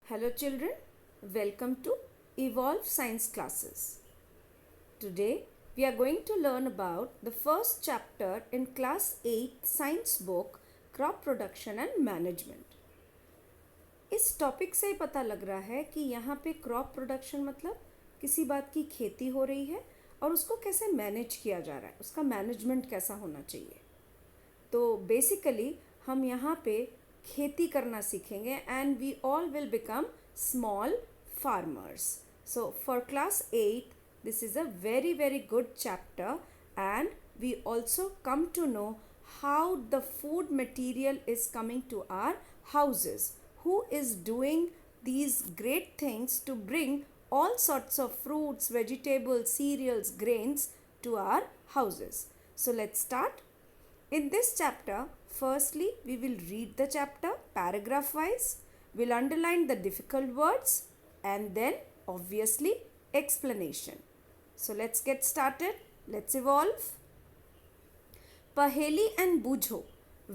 Hello children, welcome to Evolve Science classes. Today we are going to learn about the first chapter in class 8 science book Crop Production and Management. इस topic से ही पता लग रहा है कि यहाँ पे क्रॉप प्रोडक्शन मतलब किसी बात की खेती हो रही है और उसको कैसे मैनेज किया जा रहा है, उसका मैनेजमेंट कैसा होना चाहिए. तो बेसिकली हम यहाँ पे खेती करना सीखेंगे and we all will become small farmers. So for class 8 this is a very good chapter and we also come to know how the food material is coming to our houses, who is doing these great things to bring all sorts of fruits, vegetables, cereals, grains to our houses. So let's start. In this chapter, firstly we will read the chapter paragraph wise, we'll underline the difficult words and then obviously explanation. So let's get started. Let's evolve. Paheli and Bujho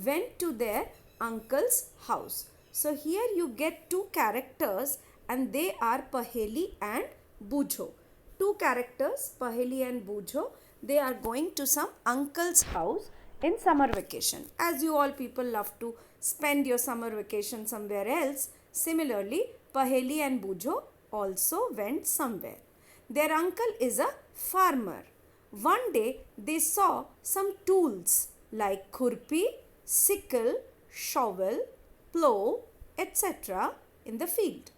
went to their uncle's house. So here you get two characters and they are Paheli and Bujho. Two characters, Paheli and Bujho, they are going to some uncle's house in summer vacation. As you all people love to spend your summer vacation somewhere else, similarly Paheli and Bujho also went somewhere. Their uncle is a farmer. One day they saw some tools like khurpi, sickle, shovel, plow, etc. in the field.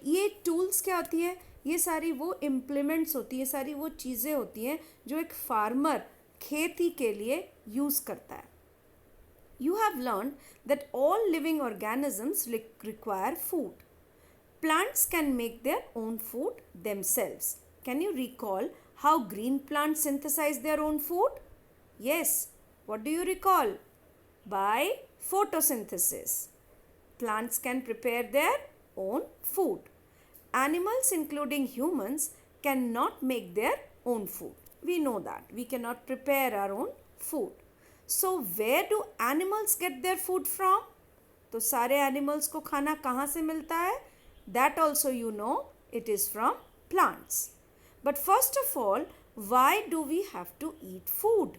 ये tools क्या होती है? ये सारी वो implements होती है, सारी वो चीज़ें होती हैं जो एक farmer खेती के लिए use करता है. You have learned that all living organisms require food. Plants can make their own food themselves. Can you recall how green plants synthesize their own food? Yes. What do you recall? By photosynthesis. Plants can prepare their own food. Animals, including humans, cannot make their own food. We know that. We cannot prepare our own food. So, where do animals get their food from? तो सारे animals को खाना कहाँ से मिलता है? That also you know, it is from plants. But first of all, why do we have to eat food?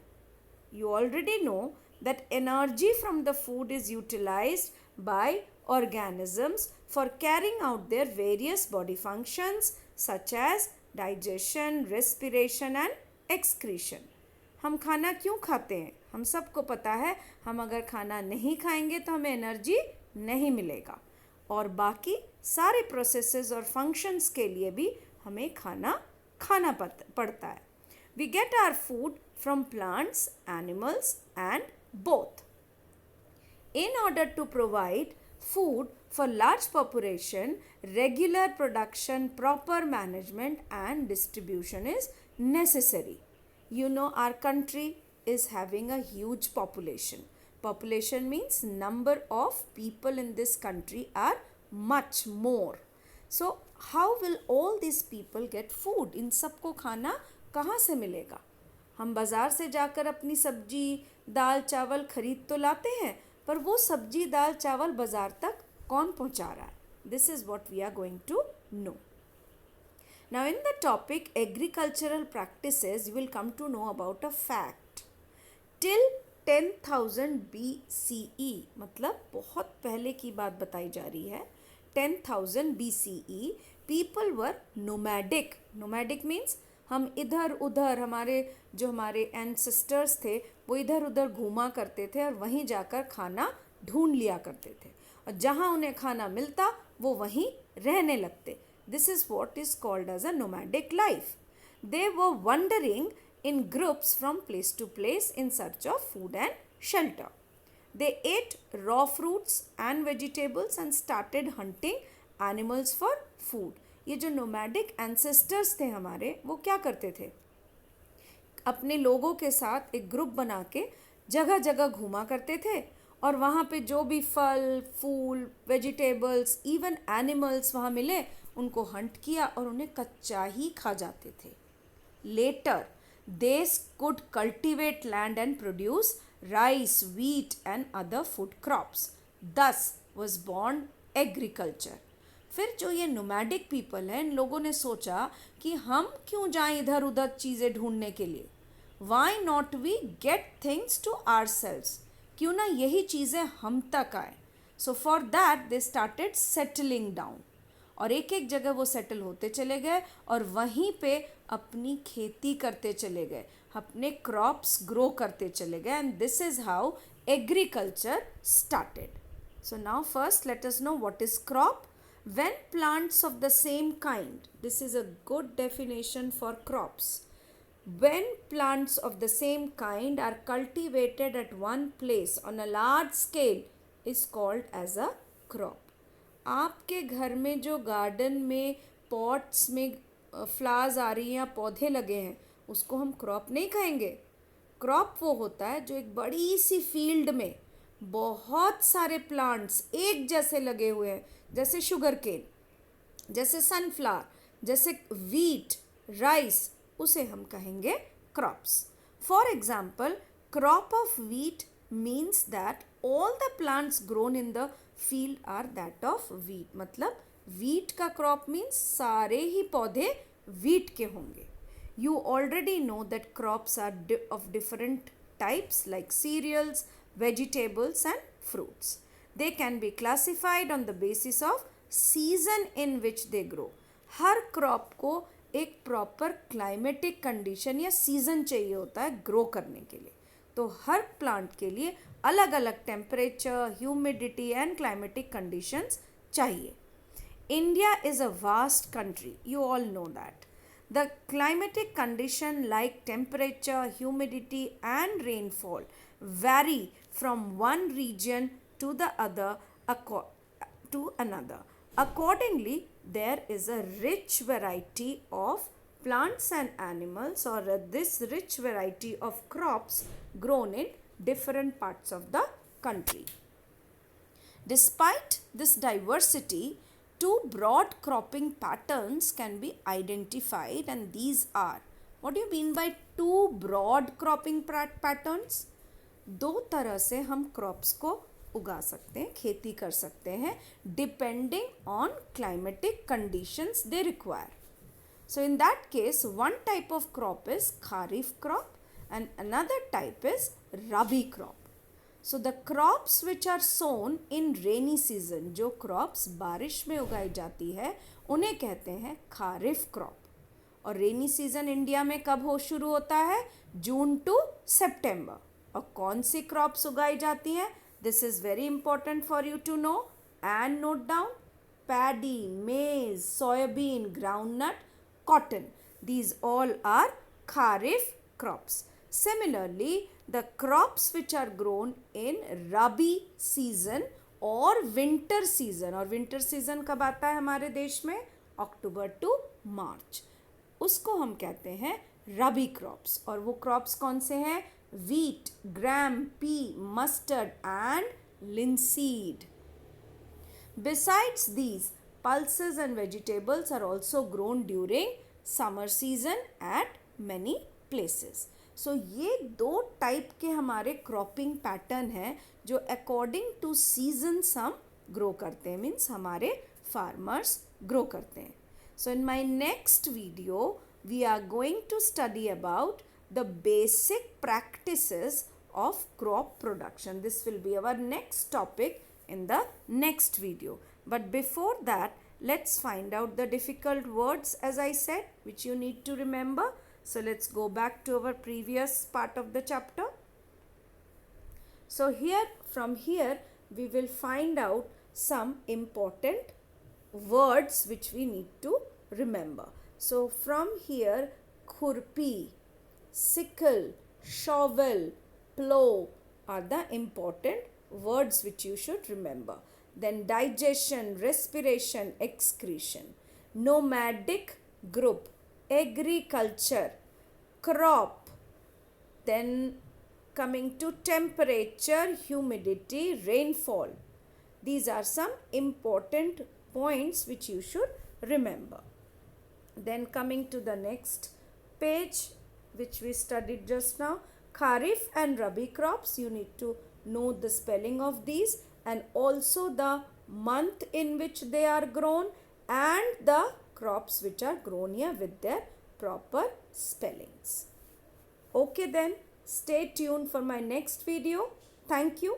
You already know that energy from the food is utilized by organisms for carrying out their various body functions such as digestion, respiration and excretion. हम खाना क्यों खाते हैं? हम सबको पता है हम अगर खाना नहीं खाएंगे तो हमें एनर्जी नहीं मिलेगा और बाकी सारे प्रोसेसेस और फंक्शंस के लिए भी हमें खाना पड़ता है. We get our food from plants, animals and both. In order to provide food for large population, regular production, proper management and distribution is necessary. You know our country is having a huge population. Population means number of people in this country are much more. So how will all these people get food? इन सबको खाना कहाँ से मिलेगा? हम बाज़ार से जाकर अपनी सब्जी दाल चावल खरीद तो लाते हैं पर वो सब्जी दाल चावल बाज़ार तक कौन पहुँचा रहा है? This is what we are going to know. Now in the topic agricultural practices, you will come to know about a fact. Till 10,000 BCE, मतलब बहुत पहले की बात बताई जा रही है. 10,000 BCE, people were nomadic. Nomadic means हम इधर उधर हमारे ancestors थे वो इधर उधर घूमा करते थे और वहीं जाकर खाना ढूंढ लिया करते थे और जहाँ उन्हें खाना मिलता वो वहीं रहने लगते. This is what is called as a nomadic life. They were wandering in groups from place to place in search of food and shelter. They ate raw fruits and vegetables and started hunting animals for food. ये जो nomadic ancestors थे हमारे वो क्या करते थे? अपने लोगों के साथ एक ग्रुप बना के जगह जगह घूमा करते थे और वहाँ पे जो भी फल फूल वेजिटेबल्स इवन एनिमल्स वहाँ मिले उनको हंट किया और उन्हें कच्चा ही खा जाते थे. Later, they could cultivate land and produce rice, wheat and other food crops. Thus was born agriculture. फिर जो ये नोमैडिक पीपल है, इन लोगों ने सोचा कि हम क्यों जाएं इधर उधर चीज़ें ढूंढने के लिए, why not we get things to ourselves, क्यों ना यही चीज़ें हम तक आए. So for that they started settling down, और एक एक जगह वो सेटल होते चले गए और वहीं पे अपनी खेती करते चले गए, अपने क्रॉप्स ग्रो करते चले गए, and this is how agriculture started. So now first let us know what is crop. When plants of the same kind, this is a good definition for crops. When plants of the same kind are cultivated at one place on a large scale is called as a crop. आपके घर में जो garden में pots में flowers आ रही हैं या पौधे लगे हैं, उसको हम क्रॉप नहीं कहेंगे. क्रॉप वो होता है जो एक बड़ी सी फील्ड में बहुत सारे प्लांट्स एक जैसे लगे हुए हैं, जैसे शुगर केन, जैसे सनफ्लावर, जैसे वीट, राइस, उसे हम कहेंगे crops. For example, crop of wheat means that all the plants grown in the field are that of wheat. मतलब वीट का क्रॉप मीन्स सारे ही पौधे वीट के होंगे. You already know that crops are of different types like cereals, vegetables and fruits. They can be classified on the basis of season in which they grow. Her crop को एक proper climatic condition या season चाहिए होता है grow करने के लिए. तो हर प्लांट के लिए अलग अलग temperature, humidity and climatic conditions चाहिए. India is a vast country, you all know that. The climatic condition like temperature, humidity and rainfall vary from one region to the other to another. Accordingly, there is a rich variety of plants and animals, or this rich variety of crops grown in different parts of the country. Despite this diversity, two broad cropping patterns can be identified, and these are, what do you mean by two broad cropping patterns? दो तरह से हम crops को उगा सकते हैं, खेती कर सकते हैं, depending on climatic conditions they require. So in that case one type of crop is kharif crop and another type is rabi crop. So the crops which are sown in rainy season, जो crops बारिश में उगाई जाती है, उन्हें कहते हैं kharif crop. और रेनी सीजन इंडिया में कब हो शुरू होता है? जून टू सितंबर. और कौन सी क्रॉप्स उगाई जाती हैं? This is very important for you to know and note down. Paddy, maize, soybean, groundnut, cotton. These all are kharif crops. Similarly, the crops which are grown in rabi season or winter season, और winter season कब आता है हमारे देश में? अक्टूबर to मार्च. उसको हम कहते हैं रबी क्रॉप्स. और वो क्रॉप्स कौन से हैं? wheat, gram, pea, mustard and linseed. Besides these, pulses and vegetables are also grown during summer season at many places. So ये दो टाइप के हमारे क्रॉपिंग पैटर्न हैं जो अकॉर्डिंग टू सीजन्स हम ग्रो करते हैं, मीन्स हमारे फार्मर्स ग्रो करते हैं. So in my next video we are going to study about the basic practices of crop production. This will be our next topic in the next video. But before that, let's find out the difficult words, as I said, which you need to remember. So let's go back to our previous part of the chapter. So from here we will find out some important words which we need to remember. So from here, khurpi, sickle, shovel, plow are the important words which you should remember. Then digestion, respiration, excretion, nomadic group, agriculture, crop, then coming to temperature, humidity, rainfall. These are some important points which you should remember. Then coming to the next page which we studied just now, Kharif and Rabi crops, you need to know the spelling of these and also the month in which they are grown and the crops which are grown here with their proper spellings. Okay then, stay tuned for my next video. Thank you.